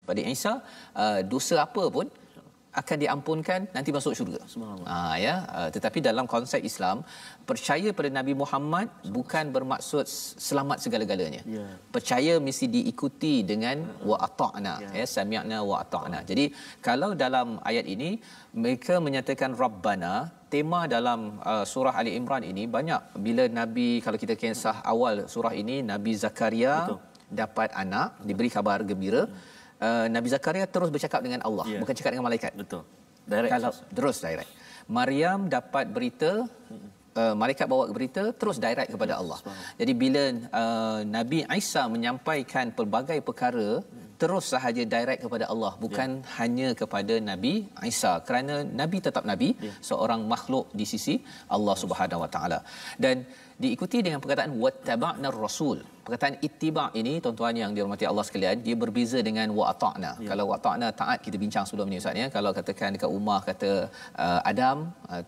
pada Isa, dosa apa pun akan diampunkan, nanti masuk syurga. Ya, tetapi dalam konsep Islam, percaya pada Nabi Muhammad bukan bermaksud selamat segala-galanya. Percaya mesti diikuti dengan wa ata'na, sami'na wa ata'na. Jadi kalau dalam ayat ini mereka menyatakan rabbana, tema dalam surah Ali Imran ini banyak bila Nabi, kalau kita kisah awal surah ini, Nabi Zakaria dapat anak, diberi kabar gembira. Nabi Zakaria terus bercakap dengan Allah, bukan cakap dengan malaikat. Betul. Direct. Kalau terus direct. Maryam dapat berita, malaikat bawa berita, terus direct kepada Allah. Jadi bila Nabi Isa menyampaikan pelbagai perkara, terus sahaja direct kepada Allah, bukan hanya kepada Nabi Isa, kerana Nabi tetap Nabi, seorang makhluk di sisi Allah Subhanahu Wa Taala. Dan diikuti dengan perkataan wattaba'na rasul. Perkataan ittiba' ini, tuan-tuan yang dirahmati Allah sekalian, dia berbeza dengan wa ata'na. Kalau wa ata'na, taat, kita bincang sebelum ni Ustaz ya. Kalau katakan dekat rumah kata Adam,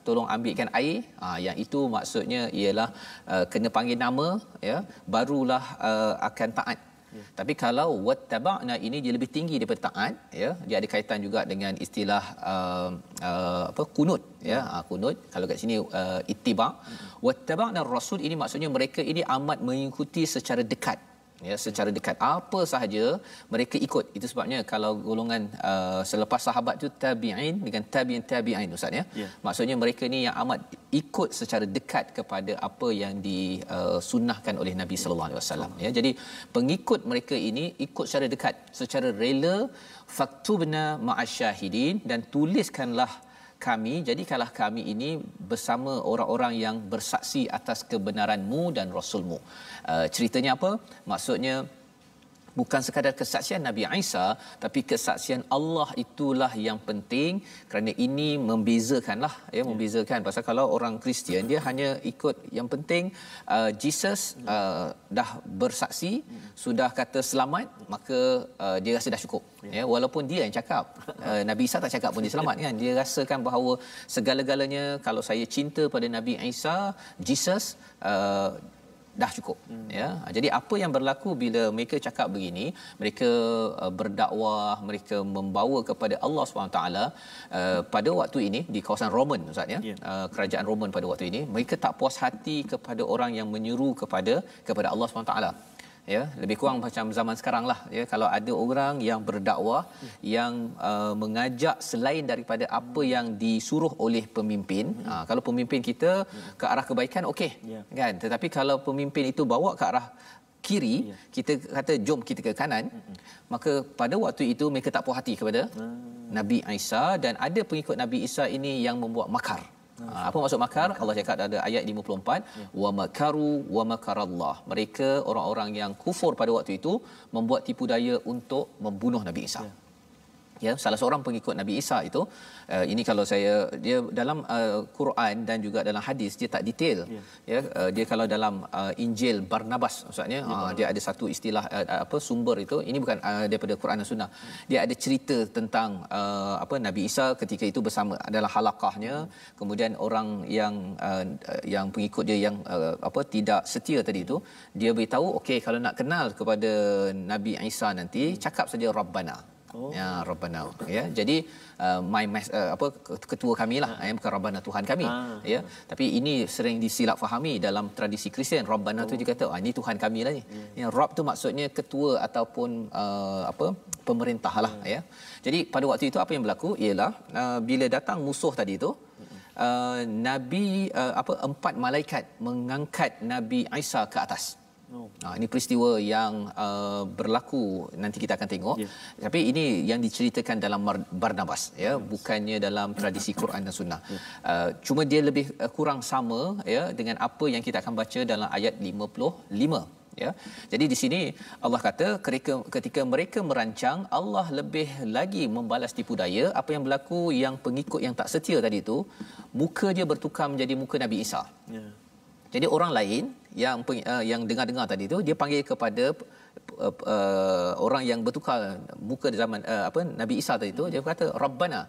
tolong ambilkan air, yang itu maksudnya ialah kena panggil nama, ya, barulah akan taat. Tapi kalau wattaba'na ini dia lebih tinggi daripada taat, ya, dia ada kaitan juga dengan istilah kunut, ya, kunut. Kalau kat sini ittiba', wattaba'na rasul ini maksudnya mereka ini amat mengikuti secara dekat, ya, secara dekat apa sahaja mereka ikut. Itu sebabnya kalau golongan selepas sahabat tu tabi'in dengan tabi'in Ustaz ya, maksudnya mereka ni yang amat ikut secara dekat kepada apa yang disunnahkan oleh Nabi sallallahu alaihi wasallam, ya. Jadi pengikut mereka ini ikut secara dekat, secara rela. Faktubna ma'asyahidin, dan tuliskanlah kami, jadikanlah kami ini bersama orang-orang yang bersaksi atas kebenaranmu dan rasulmu. Ceritanya apa? Maksudnya bukan sekadar kesaksian Nabi Isa, tapi kesaksian Allah itulah yang penting, kerana ini membezakanlah, ya, membezakan. Pasal kalau orang Kristian dia hanya ikut yang penting Jesus dah bersaksi, sudah kata selamat, maka dia rasa dah cukup, ya, walaupun dia yang cakap. Nabi Isa tak cakap pun dia selamat kan. Dia rasakan bahawa segala-galanya, kalau saya cinta pada Nabi Isa, Jesus, dah cukup, ya. Jadi apa yang berlaku bila mereka cakap begini, mereka berdakwah, mereka membawa kepada Allah SWT, pada waktu ini di kawasan Roman Ustaz ya, kerajaan Roman pada waktu ini, mereka tak puas hati kepada orang yang menyeru kepada Allah SWT. Ya, lebih kurang macam zaman sekarang lah, ya, kalau ada orang yang berdakwah yang mengajak selain daripada apa yang disuruh oleh pemimpin. Kalau pemimpin kita ke arah kebaikan, okey, kan, tetapi kalau pemimpin itu bawa ke arah kiri, kita kata jom kita ke kanan, maka pada waktu itu mereka tak puas hati kepada Nabi Isa, dan ada pengikut Nabi Isa ini yang membuat makar. Apa maksud makar? Allah cakap ada ayat 54, wa makaru wa makarallah. Mereka orang-orang yang kufur pada waktu itu membuat tipu daya untuk membunuh Nabi Isa. Ya, salah seorang pengikut Nabi Isa itu, ini kalau dia dalam Quran dan juga dalam hadis dia tak detail, ya, dia kalau dalam Injil Barnabas maksudnya, dia ada satu istilah sumber itu, ini bukan daripada Quran dan Sunnah. Dia ada cerita tentang Nabi Isa ketika itu bersama adalah halaqahnya, kemudian orang yang pengikut dia yang tidak setia tadi itu, dia beritahu, okey, kalau nak kenal kepada Nabi Isa nanti, cakap saja Rabbana. Ya, Rabbana, ya. Jadi ketua kami lah, bukan Rabbana Tuhan kami, ya. Tapi ini sering disilap fahami dalam tradisi Kristian. Rabbana tu dia kata, ini Tuhan kami lah ni. Ya, Rabb tu maksudnya ketua ataupun pemerintah lah, ya. Jadi pada waktu itu apa yang berlaku ialah bila datang musuh tadi tu, Nabi 4 malaikat mengangkat Nabi Isa ke atas. Ini peristiwa yang berlaku, nanti kita akan tengok. Tapi ini yang diceritakan dalam Barnabas, ya, bukannya dalam tradisi Quran dan Sunnah. Cuma dia lebih kurang sama, ya, dengan apa yang kita akan baca dalam ayat 55, ya. Jadi di sini Allah kata ketika mereka merancang, Allah lebih lagi membalas tipu daya. Apa yang berlaku, yang pengikut yang tak setia tadi itu, muka dia bertukar menjadi muka Nabi Isa. Jadi orang lain yang dengar-dengar tadi tu, dia panggil kepada orang yang bertukar muka zaman Nabi Isa tadi tu, dia kata Rabbana.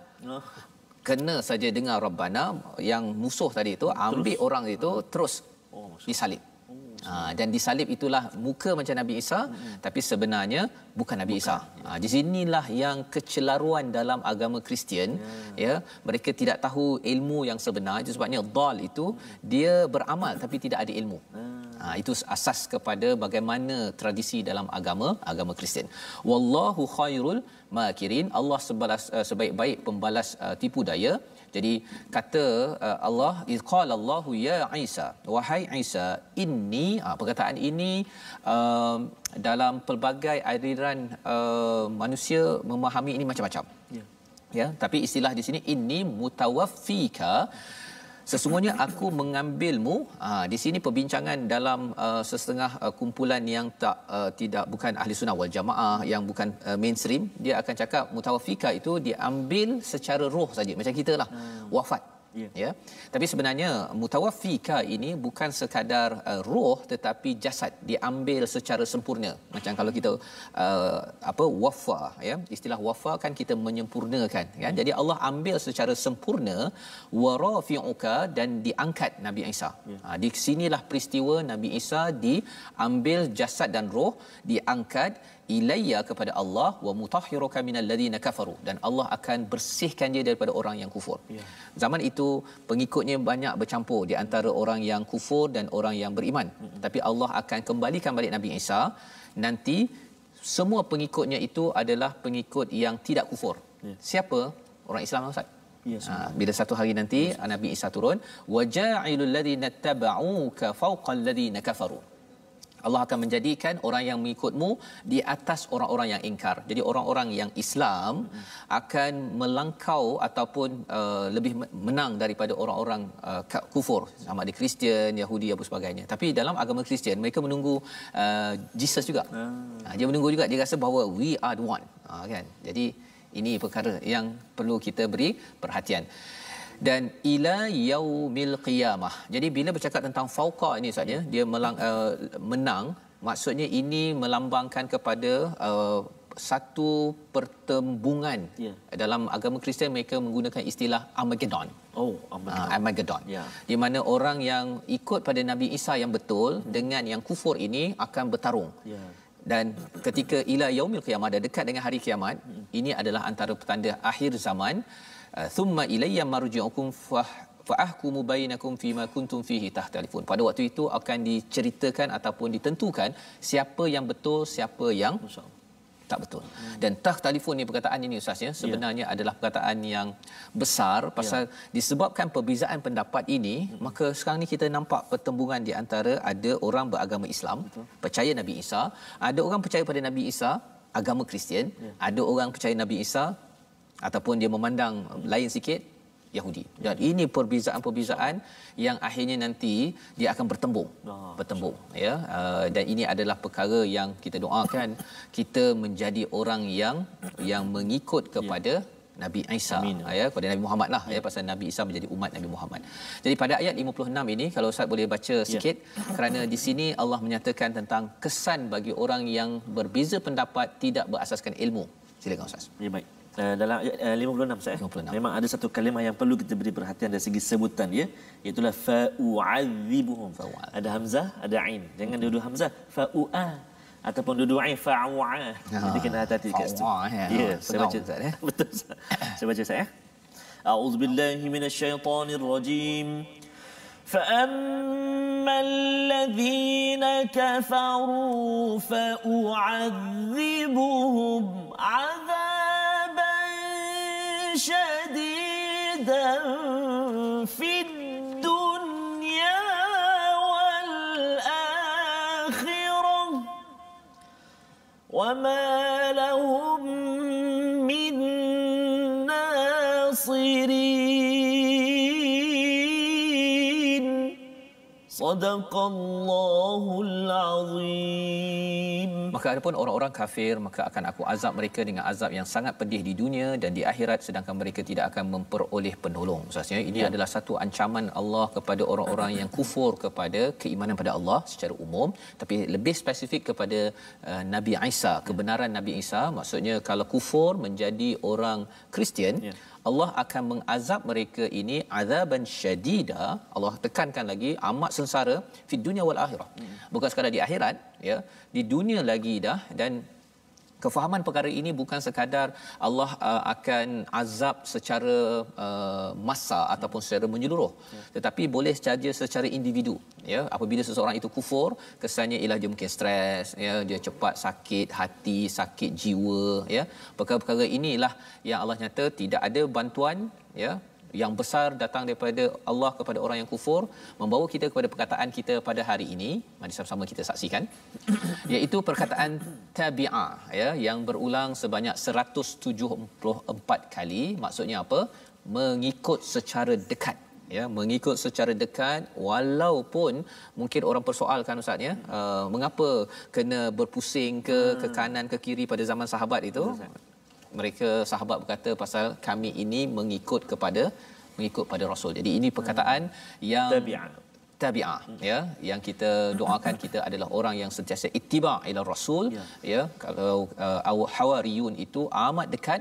Kena saja dengar Rabbana, yang musuh tadi tu ambil orang itu terus disalib. Dan disalib itulah muka macam Nabi Isa, tapi sebenarnya bukan Nabi Isa. Di sinilah yang kecelaruan dalam agama Kristian, ya. Mereka tidak tahu ilmu yang sebenar. Itu sebabnya dhal itu dia beramal tapi tidak ada ilmu. Itu asas kepada bagaimana tradisi dalam agama Kristian. Wallahu khairul makirin. Allah sebaik-baik pembalas tipu daya. Jadi kata Allah, qala Allahu ya Isa, wahai Isa, inni, perkataan ini dalam pelbagai aliran manusia memahami ini macam-macam. Ya, tapi istilah di sini inni mutawaffika, sesungguhnya aku mengambilmu. Di sini perbincangan dalam sesetengah kumpulan yang tidak bukan ahli sunnah wal jamaah, yang bukan mainstream, dia akan cakap mutawaffika itu diambil secara roh saja, macam kita lah wafat. Ya, tapi sebenarnya mutawaffika ini bukan sekadar roh tetapi jasad diambil secara sempurna. Macam kalau kita wafa, ya, istilah wafa kan kita menyempurnakan, kan. Jadi Allah ambil secara sempurna wa rafi'uka, dan diangkat Nabi Isa. Di sinilah peristiwa Nabi Isa diambil jasad dan roh, diangkat ilayya kepada Allah, wa mutahhiruka minal ladina kafaru, dan Allah akan bersihkan dia daripada orang yang kufur. Zaman itu pengikutnya banyak bercampur di antara orang yang kufur dan orang yang beriman. Tapi Allah akan kembalikan balik Nabi Isa. Nanti semua pengikutnya itu adalah pengikut yang tidak kufur. Siapa? Orang Islam, Ustaz. Bila satu hari nanti Nabi Isa turun, wa ja'ilul ladina tabauka fawqal ladina kafaru, Allah akan menjadikan orang yang mengikutmu di atas orang-orang yang ingkar. Jadi orang-orang yang Islam akan melangkau ataupun lebih menang daripada orang-orang kufur, sama ada Kristian, Yahudi apa sebagainya. Tapi dalam agama Kristian mereka menunggu Jesus juga. Dia menunggu juga, dia rasa bahawa we are the one. Kan? Jadi ini perkara yang perlu kita beri perhatian. Dan ila yaumil qiyamah. Jadi bila bercakap tentang fauqa ini saja, dia menang, maksudnya ini melambangkan kepada satu pertembungan. Dalam agama Kristian mereka menggunakan istilah Armageddon. Armageddon. Di mana orang yang ikut pada Nabi Isa yang betul dengan yang kufur ini akan bertarung. Dan ketika ila yaumil qiyamah, dah dekat dengan hari kiamat, ini adalah antara petanda akhir zaman. Thumma ilayya marji'ukum fa ahkumu bainakum fima kuntum fihi tahtalifun. Pada waktu itu akan diceritakan ataupun ditentukan siapa yang betul, siapa yang tak betul. Dan tahtalifun ni, perkataan ini Ustaz, ya, sebenarnya adalah perkataan yang besar pasal disebabkan perbezaan pendapat ini, maka sekarang ni kita nampak pertembungan di antara ada orang beragama Islam, percaya Nabi Isa, ada orang percaya pada Nabi Isa agama Kristian, ada orang percaya Nabi Isa ataupun dia memandang lain sikit Yahudi. Dan ini perbezaan-perbezaan yang akhirnya nanti dia akan bertembung, ya. Dan ini adalah perkara yang kita doakan kita menjadi orang yang mengikut kepada Nabi Isa, ya, kepada Nabi Muhammad lah, ya, pasal Nabi Isa menjadi umat Nabi Muhammad. Jadi pada ayat 56 ini, kalau Ustaz boleh baca sikit, kerana di sini Allah menyatakan tentang kesan bagi orang yang berbeza pendapat tidak berasaskan ilmu. Silakan Ustaz. Ya, baik. Dalam ayat 56 saya 56. Memang ada satu kalimah yang perlu kita beri perhatian dari segi sebutan, ya, iaitu fa'u'adzibuhum. Ada hamzah, ada ain. Jangan dua-dua hamzah, fa'u'a ataupun dua-dua ain, fa'u'a. Jadi kena hati-hati kat situ. Ya, saya baca Ustaz, ya. Betul Ustaz. Saya baca Ustaz, ya. A'udzubillahi minasyaitonir rajim. فَأَمَّا الَّذِينَ كَفَرُوا فَأُعَذِّبُهُمْ عَذَابًا شَدِيدًا فِي الدُّنْيَا وَالْآخِرَةِ وَمَا لَهُم مِّن نَاصِرِينَ. Sadaqallahul azim. Maka adapun orang-orang kafir, maka akan aku azab mereka dengan azab yang sangat pedih di dunia dan di akhirat, sedangkan mereka tidak akan memperoleh penolong. Maksudnya ini adalah satu ancaman Allah kepada orang-orang yang kufur kepada keimanan pada Allah secara umum, tapi lebih spesifik kepada Nabi Isa, kebenaran Nabi Isa. Maksudnya kalau kufur menjadi orang Kristian, Allah akan mengazab mereka ini azaban syadida. Allah tekankan lagi amat sengsara fi dunya wal akhirah. Bukan sekadar di akhirat, ya, di dunia lagi dah. Dan kefahaman perkara ini bukan sekadar Allah akan azab secara massa ataupun secara menyeluruh, tetapi boleh saja secara individu, ya. Apabila seseorang itu kufur, kesannya ialah dia mungkin stres, ya, dia cepat sakit hati, sakit jiwa, ya. Perkara-perkara inilah yang Allah nyata tidak ada bantuan, ya, yang besar datang daripada Allah kepada orang yang kufur, membawa kita kepada perkataan kita pada hari ini. Mari sama-sama kita saksikan, iaitu perkataan tabi'ah, ya, yang berulang sebanyak 174 kali. Maksudnya apa? Mengikut secara dekat, ya, mengikut secara dekat. Walaupun mungkin orang persoalkan, ustaz, ya, mengapa kena berpusing ke kanan ke kiri pada zaman sahabat itu. Mereka sahabat berkata pasal kami ini mengikut pada Rasul. Jadi ini perkataan yang tabi'ah, ya, yang kita doakan kita adalah orang yang sentiasa ittiba' ila Rasul, ya. Kalau hawariyun itu amat dekat,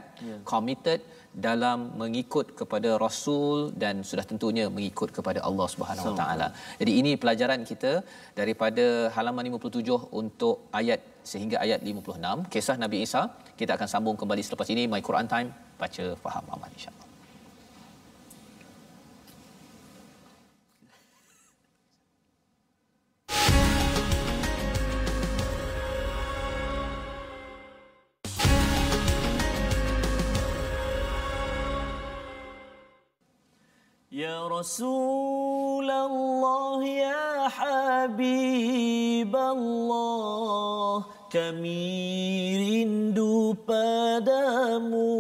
committed dalam mengikut kepada Rasul dan sudah tentunya mengikut kepada Allah Subhanahu Wa Taala. Jadi ini pelajaran kita daripada halaman 57 untuk ayat sehingga ayat 56, kisah Nabi Isa. Kita akan sambung kembali selepas ini. My Quran Time, baca, faham, amal, insya-Allah. Ya Rasulullah, ya Habiballah, kami rindu padamu.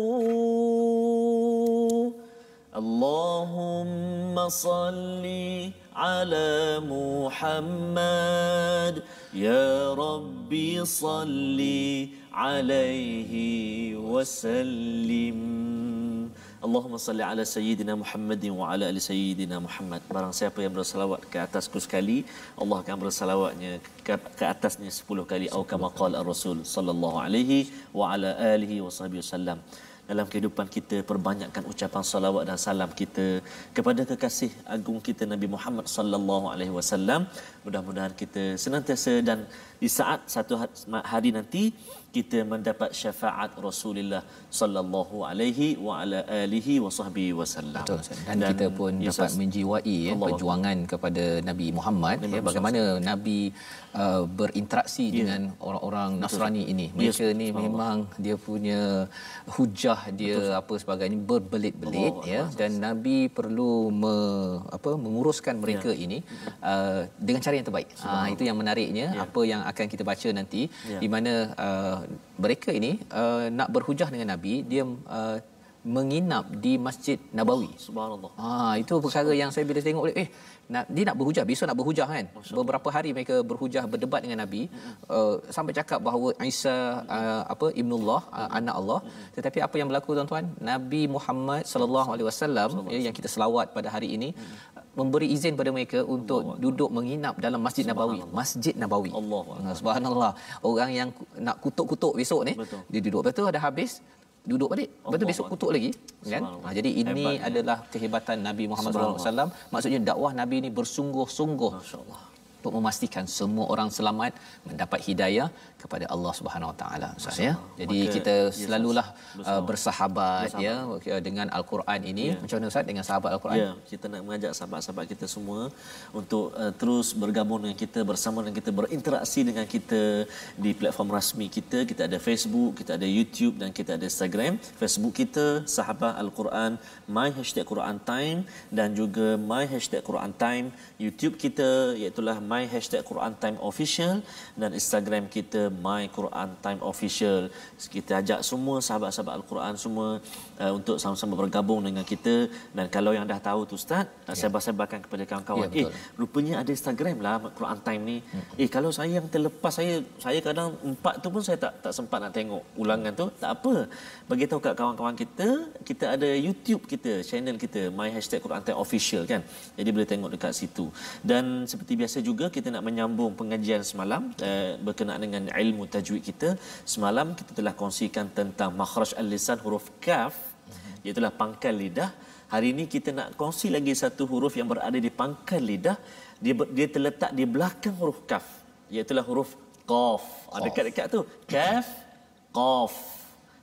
Allahumma salli ala Muhammad, ya Rabbi salli alaihi wasallim. Allahumma salli ala sayyidina Muhammadin wa ala ali sayyidina Muhammad. Barang siapa yang bersalawat ke atasku sekali, Allah akan bersalawatnya ke atasnya 10 kali. Atau kama qala ar-Rasul sallallahu alaihi wa ala alihi wasahbihi wasallam. Dalam kehidupan kita, perbanyakkan ucapan salawat dan salam kita kepada kekasih agung kita Nabi Muhammad sallallahu alaihi wasallam. Mudah-mudahan kita senantiasa dan di saat satu hari nanti kita mendapat syafaat Rasulullah sallallahu alaihi wa ala alihi wasahbihi wasallam. Betul, dan kita pun dapat menjiwai, ya, perjuangan kepada Nabi Muhammad, ya, bagaimana Nabi berinteraksi dengan orang-orang Nasrani ini. Mereka ni memang dia punya hujah dia, apa sebagainya, berbelit-belit, ya, dan Nabi perlu menguruskan mereka ini dengan cara yang terbaik. Itu yang menariknya, apa yang akan kita baca nanti, di mana mereka ini nak berhujah dengan Nabi, dia menginap di Masjid Nabawi. Subhanallah. Itu perkara yang saya bila tengok, dia nak berhujah, besok nak berhujah, kan. Beberapa hari mereka berhujah, berdebat dengan Nabi, sampai cakap bahawa Isa Ibnullah, anak Allah. Tetapi apa yang berlaku, tuan-tuan? Nabi Muhammad sallallahu alaihi wasallam, yang kita selawat pada hari ini, memberi izin pada mereka untuk duduk menginap dalam Masjid Nabawi. Masjid Nabawi. Subhanallah. Orang yang nak kutuk-kutuk besok ni, dia duduk, betul dah habis, duduk balik, betul besok kutuk lagi, kan. Jadi ini adalah kehebatan Nabi Muhammad sallallahu alaihi wasallam. Maksudnya dakwah Nabi ni bersungguh-sungguh, masyaallah, untuk memastikan semua orang selamat, mendapat hidayah kepada Allah Subhanahu Wa Taala, Ustaz, ya. Jadi kita selalulah bersahabat, ya, dengan Al-Quran ini. Macam mana, Ustaz, dengan sahabat Al-Quran? Ya, kita nak mengajak sahabat-sahabat kita semua untuk terus bergabung dengan kita, bersama dengan kita, berinteraksi dengan kita di platform rasmi kita. Kita ada Facebook, kita ada YouTube dan kita ada Instagram. Facebook kita Sahabat Al-Quran, #Quran Time, dan juga #Quran Time. YouTube kita iaitulah #Quran Time Official, dan Instagram kita My Quran Time Official. Kita ajak semua sahabat-sahabat Al-Quran semua untuk sama-sama bergabung dengan kita. Dan kalau yang dah tahu tu, Ustaz, sebar-sebarkan kepada kawan-kawan. Rupanya ada Instagram lah Quran Time ni. Kalau saya yang terlepas, saya kadang 4 tu pun saya tak sempat nak tengok ulangan tu. Tak apa, bagi tahu kat kawan-kawan kita, kita ada YouTube kita, channel kita #Quran Time Official, kan. Jadi boleh tengok dekat situ. Dan seperti biasa juga, kita nak menyambung pengajian semalam berkenaan dengan ilmu tajwid kita. Semalam kita telah kongsikan tentang makhraj al-lisan huruf kaf, iaitu pangkal lidah. Hari ini kita nak kongsi lagi satu huruf yang berada di pangkal lidah. Dia terletak di belakang huruf kaf, iaitu huruf qaf. Dekat-dekat tu kaf, qaf.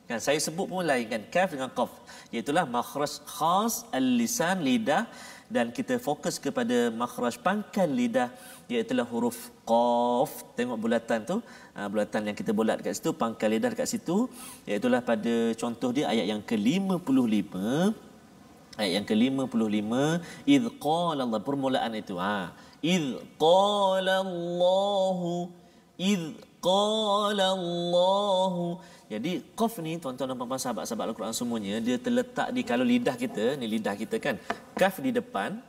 Kan saya sebut pun lain kan, kaf dengan qaf, iaitu makhraj khas al-lisan, lidah, dan kita fokus kepada makhraj pangkal lidah, iaitu huruf qaf. Tengok bulatan tu, bulatan yang kita bulat dekat situ, pangkal lidah dekat situ, iaitu pada contoh dia ayat yang ke-55. Ayat yang ke-55, idz qala Allah, permulaan itu. Idz qala Allahu, idz qala Allahu. Jadi qaf ni tuan-tuan dan puan-puan sahabat-sahabat Al-Quran semuanya, dia terletak di, kalau lidah kita, ni lidah kita kan, kaf di depan,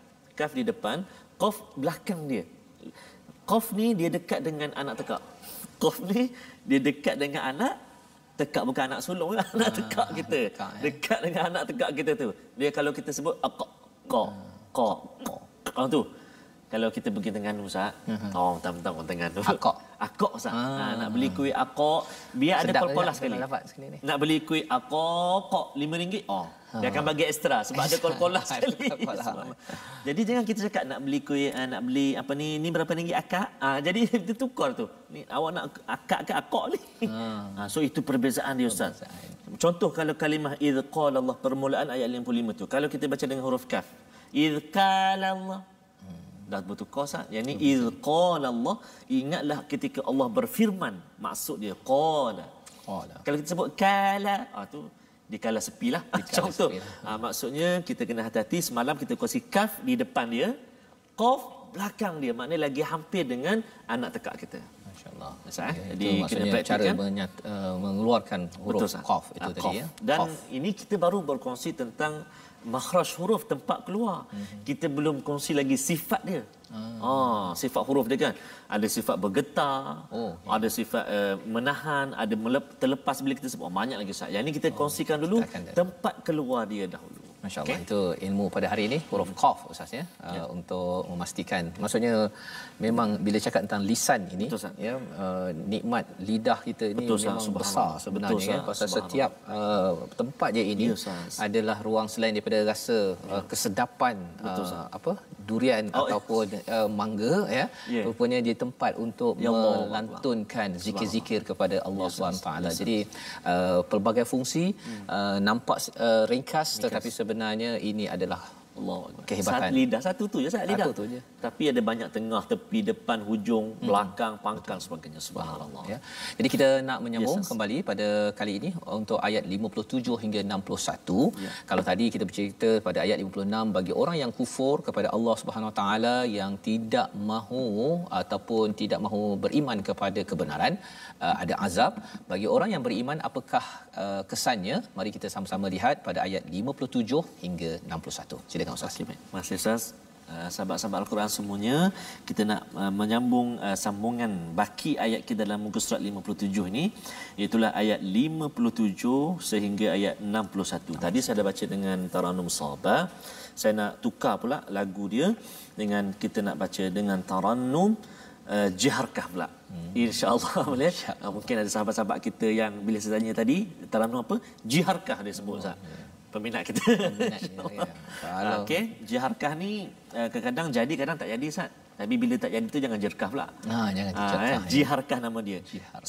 qaf belakang dia. Qaf ni dia dekat dengan anak tekak. Qaf ni dia dekat dengan anak tekak, bukan anak sulung, anak tekak kita. Dekat dengan anak tekak kita tu. Dia kalau kita sebut qa tu. Kalau kita pergi Terengganu Ustaz, mentang-mentang orang Terengganu. Akak Ustaz. Nak beli kuih akak, biar ada kol-kolah sekali. Nak beli kuih akak RM5. Dia akan bagi ekstra sebab ada kol-kolah sekali. Jadi jangan kita cakap nak beli kuih, nak beli apa ni berapa ringgit akak. Jadi dia tukar tu. Ni awak nak akak ke akak ni? So itu perbezaan dia Ustaz. Contoh kalau kalimah idz qala Allah, permulaan ayat 55 tu. Kalau kita baca dengan huruf kaf, idz qala Allah, dah bertukar Ustaz. Yang ni idz qala Allah, ingatlah ketika Allah berfirman, maksud dia qala. Kalau kita sebut kala, tu dikala sepi lah. Contoh. Maksudnya kita kena hati-hati. Semalam kita kongsi kaf di depan dia, qaf belakang dia, maknanya lagi hampir dengan anak tekak kita. Masya-Allah. Jadi kena cara mengeluarkan huruf qaf itu tadi ya. Dan ini kita baru berkongsi tentang makhraj huruf, tempat keluar. Kita belum kongsi lagi sifat dia. Sifat huruf dia kan. Ada sifat bergetar, ada sifat menahan, ada terlepas bila kita sebut. Banyak lagi Ustaz. Yang ini kita kongsikan dulu tempat keluar dia dahulu. Masya-Allah. Itu ilmu pada hari ini, huruf qaf Ustaz ya. Untuk memastikan. Maksudnya memang bila cakap tentang lisan ini, ya, nikmat lidah kita ini memang besar sebenarnya ya. Pasal setiap tempat je ini adalah ruang selain daripada rasa kesedapan durian ataupun mangga ya. Rupanya dia tempat untuk melantunkan zikir-zikir kepada Allah SWT. Jadi pelbagai fungsi nampak ringkas, tetapi sebenarnya ini adalah kehebatan. Lidah satu tu je, lidah. Satu tu je. Tapi ada banyak tengah, tepi, depan, hujung, belakang, pangkal sebagainya. Subhanallah. Ya. Jadi kita nak menyambung kembali pada kali ini untuk ayat 57 hingga 61. Kalau tadi kita bercerita pada ayat 56, bagi orang yang kufur kepada Allah Subhanahu Wa Taala, yang tidak mahu ataupun tidak mahu beriman kepada kebenaran, ada azab. Bagi orang yang beriman, apakah kesannya? Mari kita sama-sama lihat pada ayat 57 hingga 61. Silakan Ustaz. Terima kasih Ustaz. Sahabat-sahabat Al-Quran semuanya, kita nak menyambung sambungan baki ayat kita dalam muka surat 57 ini, iaitu ayat 57 sehingga ayat 61. Tadi saya dah baca dengan Taranum Sabah. Saya nak tukar pula lagu dia dengan kita nak baca dengan Taranum Jiharkah pula. InsyaAllah boleh. Mungkin ada sahabat-sahabat kita yang bila saya tanya tadi, Taranum apa? Jiharkah dia sebut Ustaz. Peminat kita. Okey, jiharkah ni kadang-kadang jadi, kadang tak jadi Ustaz. Tapi bila tak jadi tu jangan jerkah pula. Jangan jerkah. Jiharkah nama dia.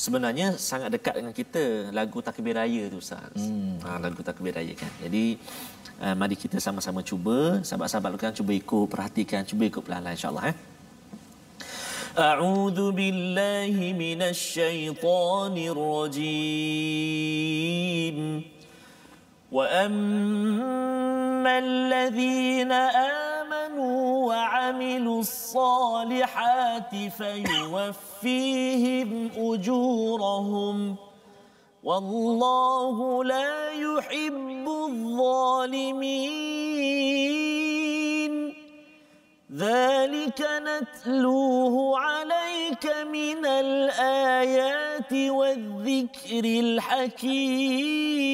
Sebenarnya sangat dekat dengan kita, lagu takbir raya tu Ustaz. Lagu takbir raya kan. Jadi mari kita sama-sama cuba, sahabat-sahabat kan cuba ikut, perhatikan, cuba ikut pelan-pelan insya-Allah A'udzu billahi minasyaitonir rajim. وَأَمَّا الَّذِينَ آمَنُوا وَعَمِلُوا الصَّالِحَاتِ فَيُوَفِّيهِمْ أُجُورَهُمْ وَاللَّهُ لَا يُحِبُّ الظَّالِمِينَ ذَلِكَ نَتْلُوهُ عَلَيْكَ مِنَ الْآيَاتِ وَالذِّكْرِ الْحَكِيمِ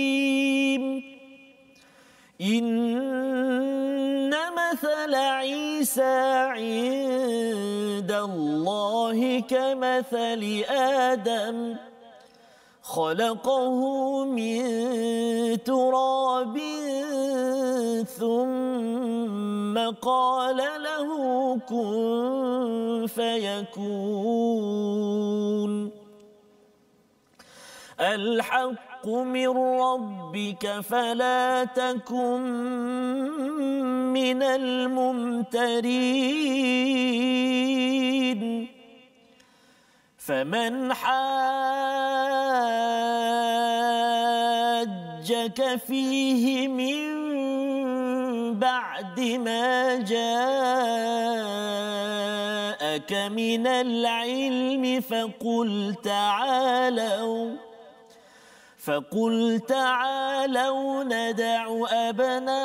إِنَّ مَثَلَ عِيسَى عِندَ اللَّهِ كَمَثَلِ آدَمَ خَلَقَهُ مِنْ تُرَابٍ ثم قال له كن فيكون الحق من ربك فلا تكن من الممترين فمن حاجك فيه من بعد ما جاءك من العلم فقل تعالوا ندع أبناءنا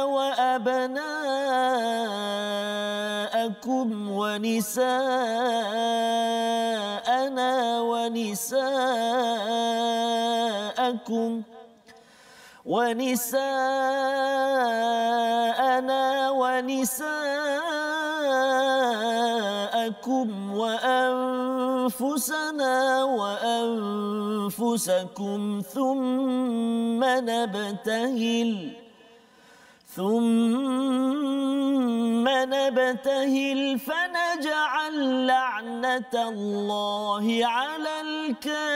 وأبناءكم ونساءنا ونساءكم وأنفسنا وأنفسكم ثم نبتهل فنجعل لعنة الله على الكاذبين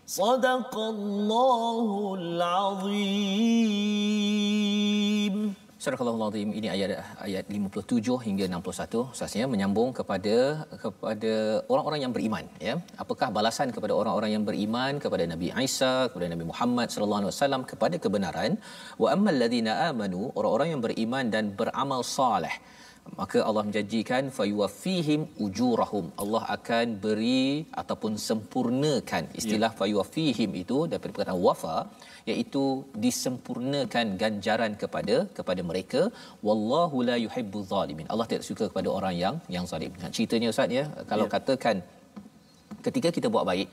صدق الله العظيم. Surah Al-Azim ini ayat 57 hingga 61 seterusnya menyambung kepada orang-orang yang beriman ya. Apakah balasan kepada orang-orang yang beriman kepada Nabi Isa, kepada Nabi Muhammad sallallahu alaihi wasallam kepada kebenaran? Wa ammal ladzina amanu, orang-orang yang beriman dan beramal soleh, maka Allah menjanjikan fayuwaffihim ujurahum, Allah akan beri ataupun sempurnakan. Istilah fayuwaffihim itu daripada perkataan wafa, iaitu disempurnakan ganjaran kepada mereka. Wallahu la yuhibbuz zalimin, Allah tidak suka kepada orang yang zalim. Ceritanya Ustaz ya, kalau katakan ketika kita buat baik,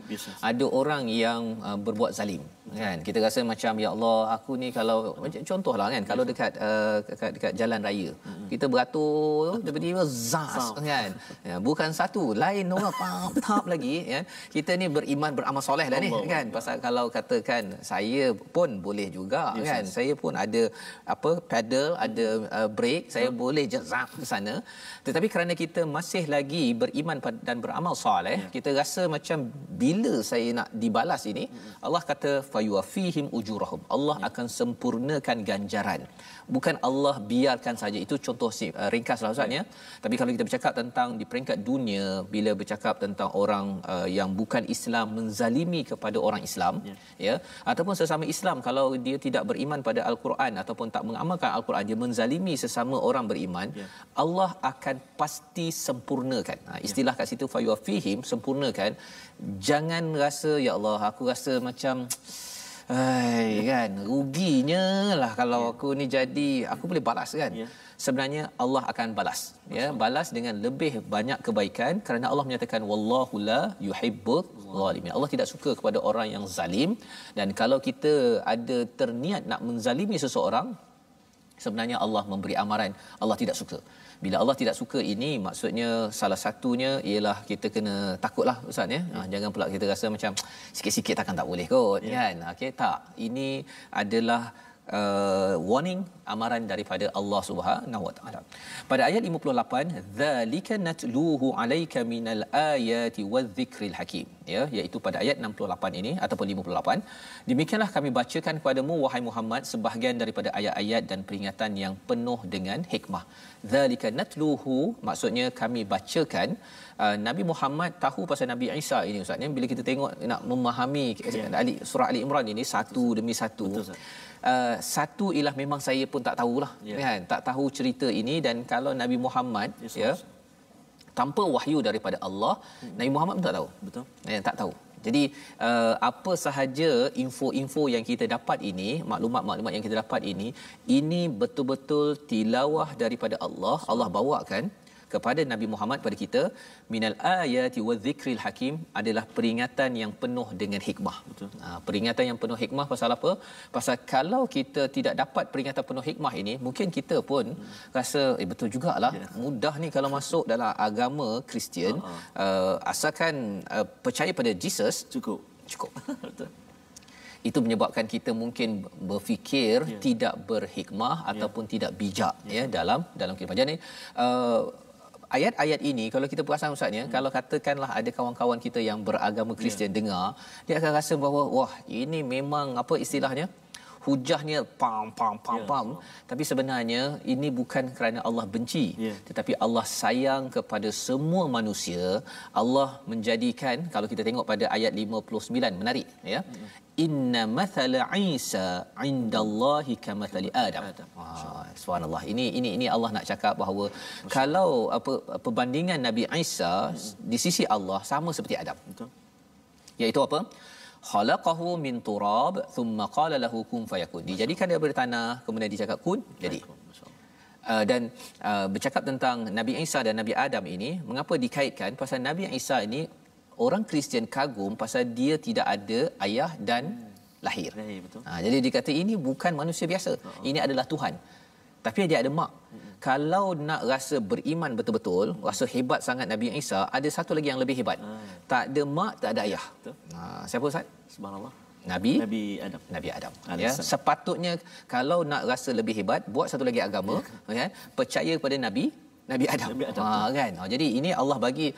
ada orang yang berbuat zalim kan, kita rasa macam ya Allah, aku ni kalau macam contohlah kan, kalau dekat jalan raya kita beratur tiba-tiba zas kan, ya, bukan satu lain orang tap lagi ya. Kita ni beriman beramal soleh lah ni kan, pasal kalau katakan saya pun boleh juga kan, saya pun ada pedal, ada brake, saya boleh je zap ke sana, tetapi kerana kita masih lagi beriman dan beramal soleh, kita rasa macam bila saya nak dibalas ini, Allah kata fayuwaffihim ujurahum, Allah akan sempurnakan ganjaran. Bukan Allah biarkan saja. Itu contoh ringkaslah Ustaz ya. Tapi kalau kita bercakap tentang di peringkat dunia, bila bercakap tentang orang yang bukan Islam menzalimi kepada orang Islam ya, ataupun sesama Islam kalau dia tidak beriman pada Al-Quran ataupun tak mengamalkan Al-Quran, dia menzalimi sesama orang beriman, Allah akan pasti sempurnakan. Istilah kat situ fayuwaffihim, sempurnakan. Jangan rasa ya Allah, aku rasa macam kan ruginya lah kalau aku ni jadi, aku boleh balas kan. Sebenarnya Allah akan balas ya, balas dengan lebih banyak kebaikan, kerana Allah menyatakan wallahu la yuhibbuz zalimin, Allah tidak suka kepada orang yang zalim. Dan kalau kita ada terniat nak menzalimi seseorang, sebenarnya Allah memberi amaran Allah tidak suka. Bila Allah tidak suka ini, maksudnya salah satunya ialah kita kena takutlah Ustaz ya. Jangan pula kita rasa macam sikit-sikit takkan tak boleh kot kan. Okey, tak. Ini adalah warning, amaran daripada Allah Subhanahu Wa Taala. Pada ayat 58, zalika natluhu alayka minal ayati wadh-dhikril hakim, ya, iaitu pada ayat 68 ini ataupun 58, demikianlah kami bacakan kepadamu wahai Muhammad sebahagian daripada ayat-ayat dan peringatan yang penuh dengan hikmah. Zalika natluhu maksudnya kami bacakan. Nabi Muhammad tahu pasal Nabi Isa ini Ustaz, bila kita tengok nak memahami surah Ali Imran ini satu demi satu. Betul, satu ialah memang saya pun tak tahulah kan, tak tahu cerita ini. Dan kalau Nabi Muhammad tanpa wahyu daripada Allah, Nabi Muhammad pun tak tahu. Betul. Tak tahu. Jadi apa sahaja info-info yang kita dapat ini, maklumat-maklumat yang kita dapat ini betul-betul tilawah daripada Allah. Allah bawakan kepada Nabi Muhammad pada kita minal ayati wadh-dhikril hakim adalah peringatan yang penuh dengan hikmah. Betul. Peringatan yang penuh hikmah pasal apa? Pasal kalau kita tidak dapat peringatan penuh hikmah ini, mungkin kita pun rasa betul jugalah, mudah ni kalau masuk dalam agama Kristian, asalkan percaya pada Jesus cukup. Betul. Itu menyebabkan kita mungkin berfikir tidak berhikmah ataupun tidak bijak dalam kehidupan. Jadi ayat-ayat ini kalau kita perasan ustaznya, kalau katakanlah ada kawan-kawan kita yang beragama Kristian dengar, dia akan rasa bahawa wah, ini memang apa istilahnya, hujahnya pam. Tapi sebenarnya ini bukan kerana Allah benci, tetapi Allah sayang kepada semua manusia. Allah menjadikan, kalau kita tengok pada ayat 59, menarik ya. Inna mathala Isa indallahi kamathali Adam. Subhanallah. Ini Allah nak cakap bahawa kalau perbandingan Nabi Isa di sisi Allah sama seperti Adam. Betul. Iaitu apa? Khalaqahu min turab thumma qala lahu kun fayakun. Dijadikan daripada tanah, kemudian dicakap kun, jadi. Dan bercakap tentang Nabi Isa dan Nabi Adam ini, mengapa dikaitkan? Pasal Nabi Isa ini orang Kristian kagum pasal dia tidak ada ayah dan lahir. Betul. Jadi dikata ini bukan manusia biasa. Ini adalah Tuhan. Tapi dia ada mak. Kalau nak rasa beriman betul-betul, rasa hebat sangat Nabi Isa, ada satu lagi yang lebih hebat. Tak ada mak, tak ada ayah. Siapa Ustaz? Subhanallah. Nabi Adam. Ya, sepatutnya kalau nak rasa lebih hebat, buat satu lagi agama, ya, percaya pada Nabi Adam. Kan. Jadi ini Allah bagi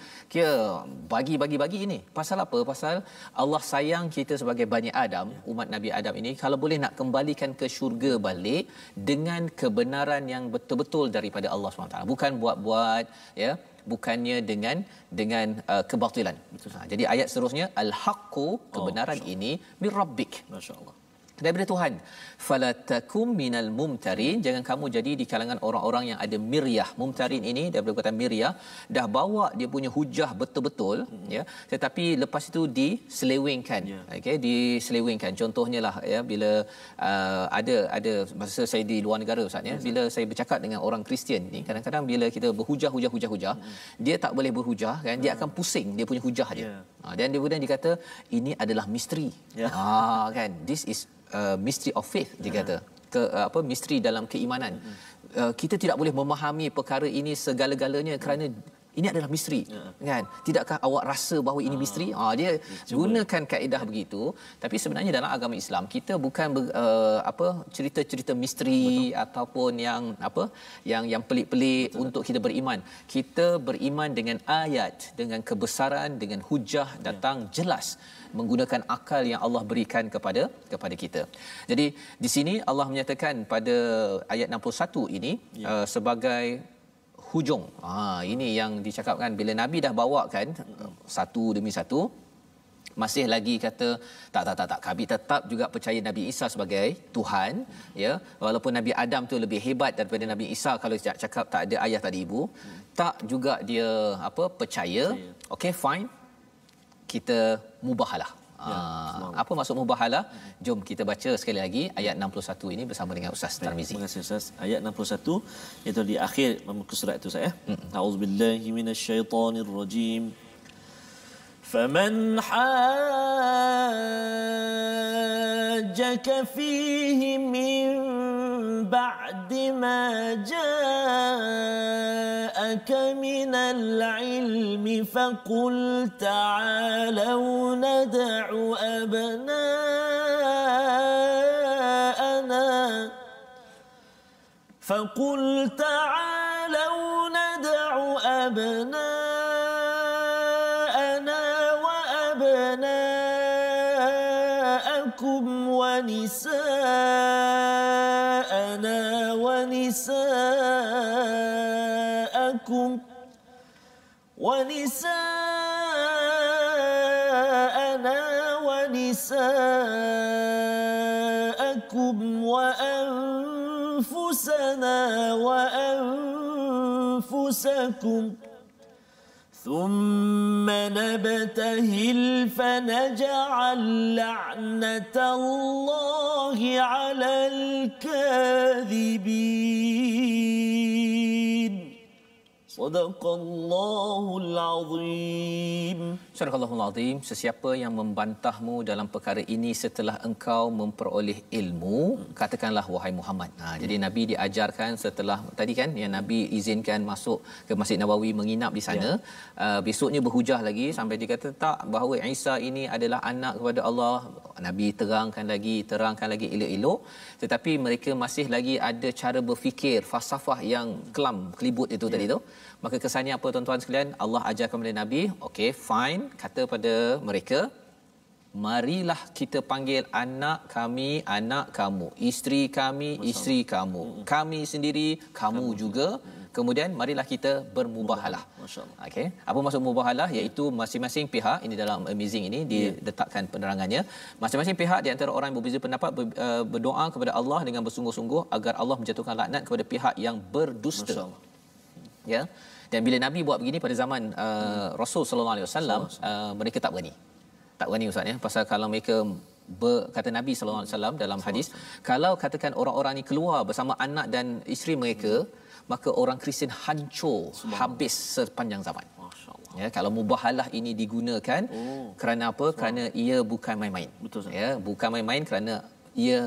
ini. Pasal apa? Pasal Allah sayang kita sebagai Bani Adam, umat Nabi Adam ini, kalau boleh nak kembalikan ke syurga balik dengan kebenaran yang betul-betul daripada Allah SWT. Bukan buat-buat, ya, bukannya dengan kebatilan. Jadi ayat seterusnya, al-haqqu, kebenaran ini mir rabbik, masya-Allah, daripada Tuhan. Fala takum minal mumtarin, jangan kamu jadi di kalangan orang-orang yang ada miryah. Mumtarin ini daripada kata miryah, dah bawa dia punya hujah betul-betul, ya, tetapi lepas itu diselewengkan. Okey, diselewengkan. Contohnya lah, ya, bila ada masa saya di luar negara Ustaz, ya, bila saya bercakap dengan orang Kristian ni, kadang-kadang bila kita berhujah, dia tak boleh berhujah kan, dia akan pusing dia punya hujah dia. Dan dia kemudian dikata ini adalah misteri. Kan, this is mystery of faith, dia kata. Misteri dalam keimanan. Kita tidak boleh memahami perkara ini segala-galanya kerana ini adalah misteri, kan? Tidakkah awak rasa bahawa ini misteri? Dia gunakan kaedah begitu. Tapi sebenarnya dalam agama Islam kita bukan cerita-cerita misteri. Betul. Ataupun yang pelik-pelik. Betul. Untuk kita beriman. Kita beriman dengan ayat, dengan kebesaran, dengan hujah datang jelas, menggunakan akal yang Allah berikan kepada kita. Jadi di sini Allah menyatakan pada ayat 61 ini sebagai hujung. Ini yang dicakapkan bila Nabi dah bawakan satu demi satu, masih lagi kata tak, kami tetap juga percaya Nabi Isa sebagai Tuhan, ya, walaupun Nabi Adam tu lebih hebat daripada Nabi Isa. Kalau cakap tak ada ayah tak ada ibu, tak juga dia percaya. Okey, fine, kita mubahalah. Apa maksud mubahalah? Jom kita baca sekali lagi ayat 61 ini bersama dengan Ustaz Tarmizi. Terima kasih Ustaz. Ayat 61 itu di akhir muka surat itu saya. A'udzubillahi minasyaitonirrajim. فمن حاجك فيه من بعد ما جاءك من العلم فقل تعالوا ندع أبناءكم ونساءكم وأنفسكم ثم نبتهل فنجعل لعنة الله على الكاذبين. Sadaqallahul azim. Sadaqallahul azim. Sesiapa yang membantahmu dalam perkara ini setelah engkau memperoleh ilmu, katakanlah wahai Muhammad. Jadi Nabi diajarkan setelah tadi kan yang Nabi izinkan masuk ke Masjid Nabawi menginap di sana. Besoknya berhujah lagi sampai dikata tak bahawa Isa ini adalah anak kepada Allah. Nabi terangkan lagi elok-elok, tetapi mereka masih lagi ada cara berfikir falsafah yang kelam kelibut itu tadi tu. Maka kesannya apa tuan-tuan sekalian? Allah ajarkan kepada Nabi, okey fine, kata pada mereka, marilah kita panggil anak kami anak kamu, isteri kami isteri kamu, kami sendiri kamu juga. Kemudian marilah kita bermubahalah. Masya-Allah. Okey, apa maksud mubahalah? Iaitu masing-masing pihak, ini dalam Amazing ini diletakkan penerangannya. Masing-masing pihak di antara orang yang berbeza pendapat berdoa kepada Allah dengan bersungguh-sungguh agar Allah menjatuhkan laknat kepada pihak yang berdusta. Ya. Dan bila Nabi buat begini pada zaman Rasul sallallahu alaihi wasallam, mereka tak berani. Tak berani ustaz ya, pasal kalau mereka kata Nabi sallallahu alaihi wasallam dalam hadis, kalau katakan orang-orang ni keluar bersama anak dan isteri mereka, maka orang Kristian hancur habis sepanjang zaman. Masya-Allah. Ya, kalau mubahalah ini digunakan kerana apa? Kerana ia bukan main-main. Betul, ya, bukan main-main kerana ia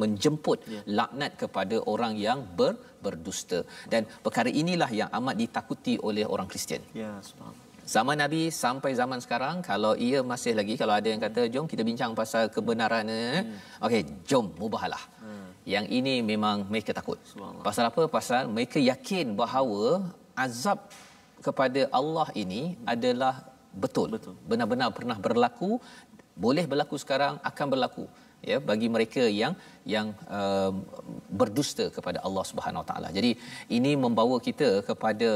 menjemput laknat kepada orang yang berdusta. Dan perkara inilah yang amat ditakuti oleh orang Kristian. Ya, subhanallah. Zaman Nabi sampai zaman sekarang, kalau ia masih lagi, kalau ada yang kata jom kita bincang pasal kebenaran, okey, jom mubahalah. Yang ini memang mereka takut. Pasal apa? Pasal mereka yakin bahawa azab kepada Allah ini adalah betul. Benar-benar pernah berlaku, boleh berlaku sekarang, akan berlaku. Ya, bagi mereka yang berdusta kepada Allah Subhanahu Wa Taala. Jadi ini membawa kita kepada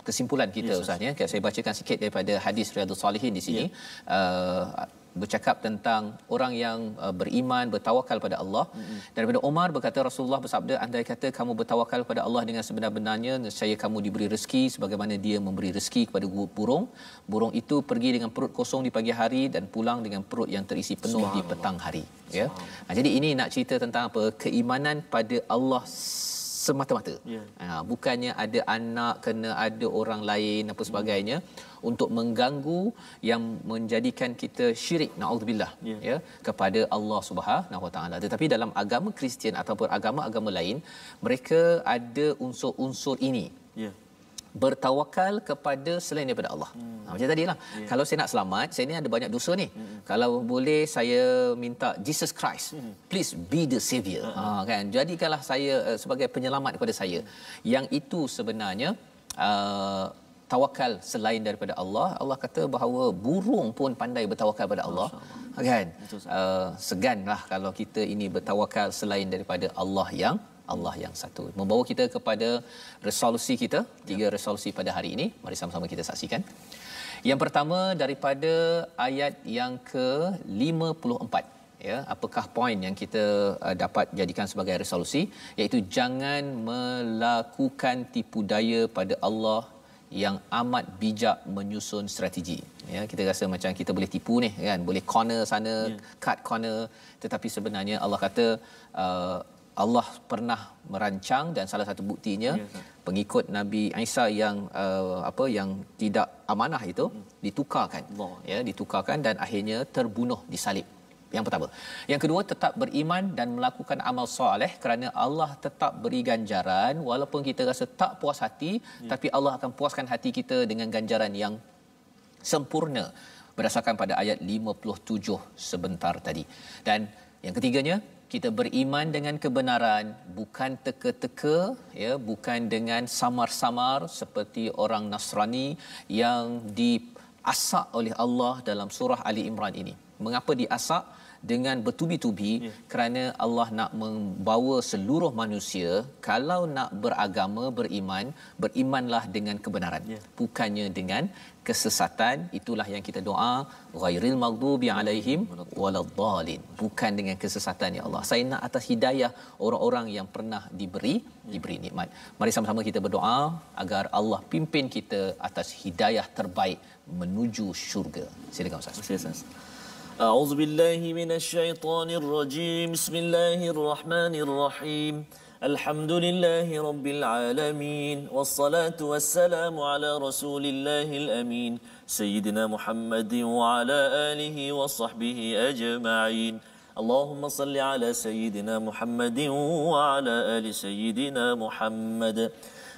kesimpulan kita Ustaz ya. Saya bacakan sikit daripada hadis Riyadhus Salihin di sini. Bercakap tentang orang yang beriman, bertawakal pada Allah. Daripada Umar berkata, Rasulullah bersabda, andai kata kamu bertawakal pada Allah dengan sebenar-benarnya, nescaya kamu diberi rezeki sebagaimana dia memberi rezeki kepada burung. Burung itu pergi dengan perut kosong di pagi hari dan pulang dengan perut yang terisi penuh di petang hari. Ya. Jadi ini nak cerita tentang apa? Keimanan pada Allah semata-mata. Bukannya ada anak, kena ada orang lain apa sebagainya untuk mengganggu yang menjadikan kita syirik, naudzubillah, ya, kepada Allah Subhanahu Wa Taala. Tetapi dalam agama Kristian ataupun agama-agama lain, mereka ada unsur-unsur ini. Bertawakal kepada selain daripada Allah. Macam tadilah. Kalau saya nak selamat, saya ni ada banyak dosa ni. Kalau boleh saya minta Jesus Christ, please be the savior. Kan? Jadikanlah saya sebagai penyelamat kepada saya. Yang itu sebenarnya tawakal selain daripada Allah. Allah kata bahawa burung pun pandai bertawakal pada Allah. Kan? Seganlah kalau kita ini bertawakal selain daripada Allah yang satu. Membawa kita kepada resolusi kita, 3 resolusi pada hari ini. Mari sama-sama kita saksikan. Yang pertama daripada ayat yang ke-54. Ya, apakah poin yang kita dapat jadikan sebagai resolusi, iaitu jangan melakukan tipu daya pada Allah yang amat bijak menyusun strategi. Ya, kita rasa macam kita boleh tipu ni kan, boleh corner sana, cut corner, tetapi sebenarnya Allah kata Allah pernah merancang, dan salah satu buktinya pengikut Nabi Isa yang yang tidak amanah itu ditukarkan. Ditukarkan dan akhirnya terbunuh disalib. Yang pertama. Yang kedua, tetap beriman dan melakukan amal soleh kerana Allah tetap beri ganjaran walaupun kita rasa tak puas hati, tapi Allah akan puaskan hati kita dengan ganjaran yang sempurna berdasarkan pada ayat 57 sebentar tadi. Dan yang ketiganya, kita beriman dengan kebenaran, bukan teka-teka, ya, bukan dengan samar-samar seperti orang Nasrani yang diasak oleh Allah dalam surah Ali Imran ini. Mengapa diasak? Dengan bertubi-tubi, kerana Allah nak membawa seluruh manusia, kalau nak beragama, berimanlah dengan kebenaran, bukannya dengan kesesatan. Itulah yang kita doa, ghairil maghdubi alaihim waladdallin, bukan dengan kesesatan. Ya Allah, saya nak atas hidayah orang-orang yang pernah diberi nikmat. Mari sama-sama kita berdoa agar Allah pimpin kita atas hidayah terbaik menuju syurga. Silakan Ustaz. أعوذ بالله من الشيطان الرجيم بسم الله الرحمن الرحيم Alhamdulillahi Rabbil Alamin. Wassalatu wassalamu ala Rasulillahil Amin. Sayyidina Muhammadin wa ala alihi wa sahbihi ajma'in. Allahumma salli ala Sayyidina Muhammadin wa ala ali Sayyidina Muhammad.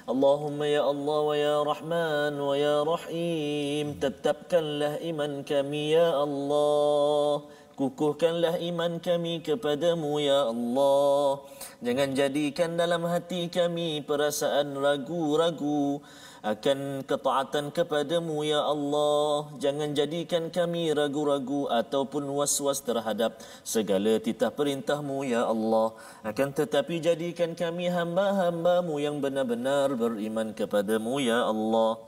Allahumma ya Allah wa ya Rahman wa ya Rahim, tetapkanlah iman kami ya Allah. Kukuhkanlah iman kami kepadamu ya Allah. Jangan jadikan dalam hati kami perasaan ragu-ragu akan ketaatan kepadamu ya Allah. Jangan jadikan kami ragu-ragu ataupun was-was terhadap segala titah perintahmu ya Allah. Akan tetapi jadikan kami hamba-hambamu yang benar-benar beriman kepadamu ya Allah.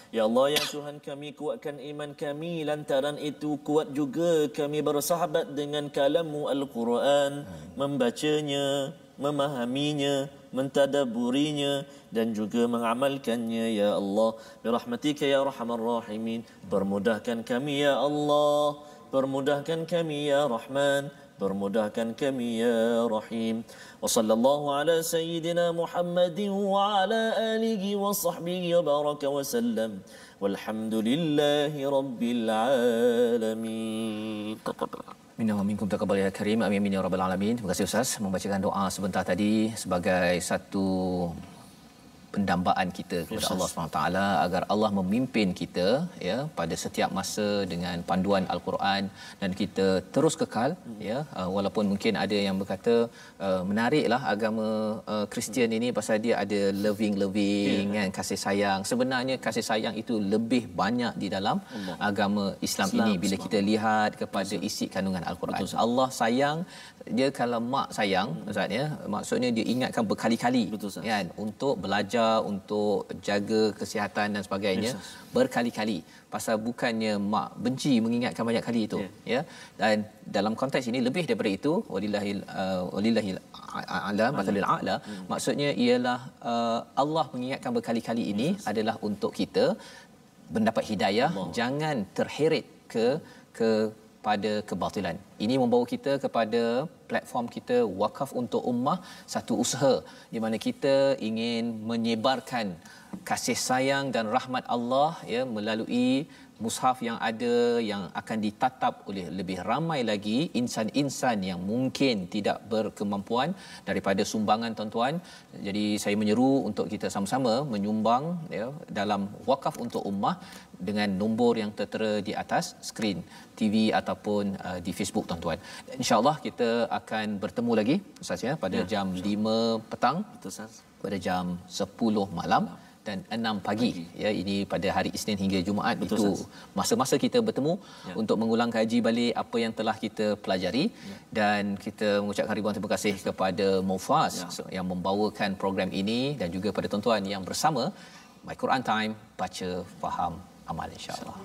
Ya Allah, ya Tuhan kami, kuatkan iman kami. Lantaran itu kuat juga kami bersahabat dengan kalam-Mu Al-Quran, membacanya, memahaminya, mentadaburinya dan juga mengamalkannya ya Allah. Birahmatika ya Arhamar Rahimin. Permudahkan kami ya Allah, permudahkan kami ya Rahman, permudahkan kami ya Rahim. Wa sallallahu ala sayyidina Muhammadin wa ala alihi wa sahbihi wa baraka wa sallam. Walhamdulillahi rabbil alamin. Minna wa minkum taqabbal ya karim. Amin ya rabbal alamin. Terima kasih Ustaz membacakan doa sebentar tadi sebagai satu pendambaan kita kepada Allah SWT agar Allah memimpin kita ya pada setiap masa dengan panduan Al-Quran dan kita terus kekal ya, walaupun mungkin ada yang berkata menariklah agama Kristian ini pasal dia ada loving kan, kasih sayang. Sebenarnya kasih sayang itu lebih banyak di dalam agama Islam ini bila kita lihat kepada isi kandungan Al-Quran. Allah sayang dia, kalau mak sayang Ustaz ya, maksudnya dia ingatkan berkali-kali kan untuk belajar, untuk jaga kesihatan dan sebagainya, berkali-kali. Pasal bukannya mak benci mengingatkan banyak kali itu ya. Dan dalam konteks ini lebih daripada itu, walillahil a'lam mathalul a'la, maksudnya ialah Allah mengingatkan berkali-kali ini adalah untuk kita mendapat hidayah, jangan terheret pada kebatilan. Ini membawa kita kepada platform kita Wakaf untuk Ummah, satu usaha di mana kita ingin menyebarkan kasih sayang dan rahmat Allah ya melalui mushaf yang ada, yang akan ditatap oleh lebih ramai lagi insan-insan yang mungkin tidak berkemampuan daripada sumbangan tuan-tuan. Jadi saya menyeru untuk kita sama-sama menyumbang ya dalam Wakaf untuk Ummah dengan nombor yang tertera di atas skrin TV ataupun di Facebook tuan-tuan. InsyaAllah kita akan bertemu lagi Ustaz ya pada jam 5 petang, pada jam 10 malam dan 6 pagi ya, ini pada hari Isnin hingga Jumaat. Itu masa-masa kita bertemu untuk mengulang kaji balik apa yang telah kita pelajari dan kita mengucapkan ribuan terima kasih kepada Mufaz yang membawakan program ini dan juga pada tuan-tuan yang bersama My Quran Time, baca, faham, amal insya-Allah.